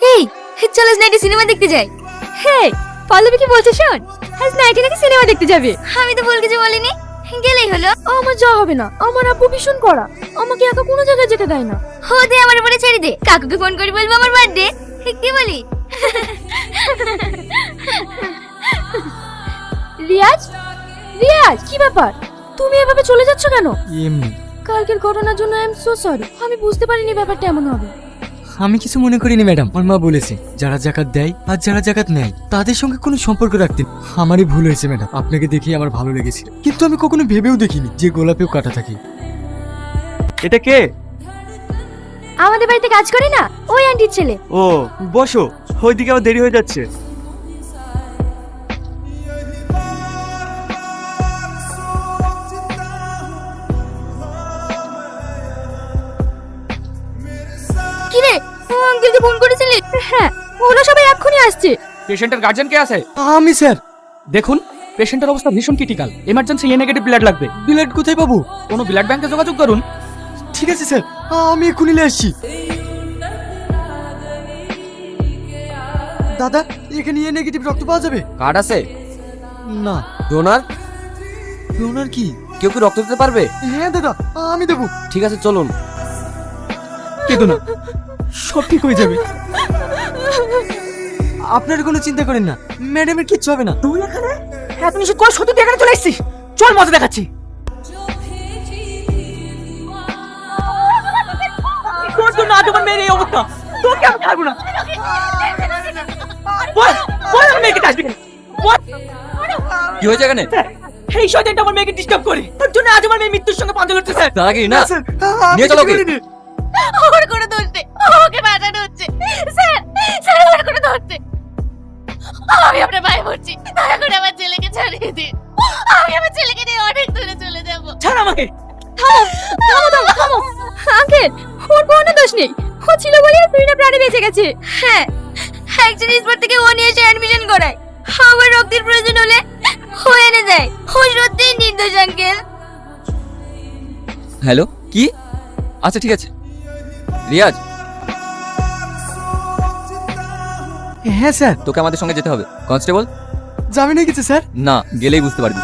এই চল আজ নাইটে সিনেমা দেখতে যাই। হ্যাঁ পল্লবী কি বলছে শোন, আজ নাইটে নাকি সিনেমা দেখতে যাবে। আমি তো বল কিছু বলিনি, গেলেই হলো। আমার যাওয়া হবে না, আমার আব্বু ভীষণ কড়া, আমাকে একা কোনো জায়গায় যেতে দেয় না। হো দে আমার উপরে ছেড়ে দে, কাকুকে ফোন করে বলবো আমার বার্থডে। কি বলি? রিয়াজ, রিয়াজ কি ব্যাপার, তুমি এভাবে চলে যাচ্ছ কেন? এমনি। কালকের ঘটনার জন্য আই এম সো সরি, আমি বুঝতে পারিনি ব্যাপারটা এমন হবে। আমি কিছু মনে করিনি ম্যাডাম, আমার মা বলেছে যারা জাকাত দেয় আর যারা জাকাত নেয় তাদের সঙ্গে কোনো সম্পর্ক রাখতে নেই। আমারই ভুল হয়েছে ম্যাডাম, আপনাকে দেখেই আমার ভালো লেগেছিল, কিন্তু আমি কখনো ভেবেও দেখিনি যে গোলাপেও কাটা থাকে। এটা কে? আমাদের বাড়িতে কাজ করে না, ওই আন্টির ছেলে। ও বসো, ওইদিকে আবার দেরি হয়ে যাচ্ছে। কি রে, আঙ্কেলকে ফোন করেছিলি? হ্যাঁ, ওরা সবাই এক্ষুনি আসছে। পেশেন্টের গার্জিয়ান কে আছে? আমি স্যার। দেখুন, পেশেন্টের অবস্থা ভীষণ ক্রিটিক্যাল, এমার্জেন্সি এ নেগেটিভ ব্লাড লাগবে। ব্লাড কোথায় পাবো? কোনো ব্লাড ব্যাংকে যোগাযোগ করুন। ঠিক আছে স্যার, আমি এক্ষুনি নিয়ে আসছি। দাদা, এখানে এ নেগেটিভ রক্ত পাওয়া যাবে? কার্ড আছে? না। ডোনার? ডোনার কি? কেউ কি রক্ত দিতে পারবে? হ্যাঁ দাদা, আমি দেবো। ঠিক আছে চলুন। কেঁদো না, সব ঠিক হয়ে যাবে। আপনার কোনো চিন্তা করেন না, ম্যাডামের কিচ্ছু হবে না। তুই এখানে এত নিষেধ করে সত্যি তুই এখানে চলে এসেছিস? চল মজা দেখাচ্ছি। তোর জন্য আজ আমার মেয়ের এই অবস্থা, তোকে আমি ছাড়বো না। বল বল আমার মেয়েকে আসবি কেন? বল। কি হয়েছে এখানে? এই শয়তানটা আমার মেয়েকে ডিস্টার্ব করে, তোর জন্য আজ আমার মেয়ে মৃত্যুর সঙ্গে পাঞ্জা লড়ছে স্যার। তার আগে না স্যার, নিয়ে চলো ওকে। ওর কোনো দোষ নেই, ওকে বাঁচানো হচ্ছে। স্যার, স্যার ওর কোনো দোষ নেই। আমি আপনার পায়ে পড়ছি, দয়া করে আমার ছেলেকে ছাড়িয়ে দিন। আমি আমার ছেলেকে নিয়ে অনেক দূরে চলে যাব। ছাড় আমাকে। থামো থামো থামো। আঙ্কেল, ওর কোনো দোষ নেই, ও ছিল বলে ফিরিনা প্রাণে বেঁচে গেছে। হ্যাঁ, একজন স্পট থেকে ও নিয়ে এসে অ্যাডমিশন করায়, আমার রক্তের প্রয়োজন হলে ও এনে দেয়। ও সত্যিই নির্দোষ আঙ্কেল। হ্যালো, কি? আচ্ছা ঠিক আছে। রিয়াজ, হ্যাঁ স্যার। তোকে আমাদের সঙ্গে যেতে হবে। কনস্টেবল? জামিনে গেছে স্যার। না, গেলেই বুঝতে পারবি।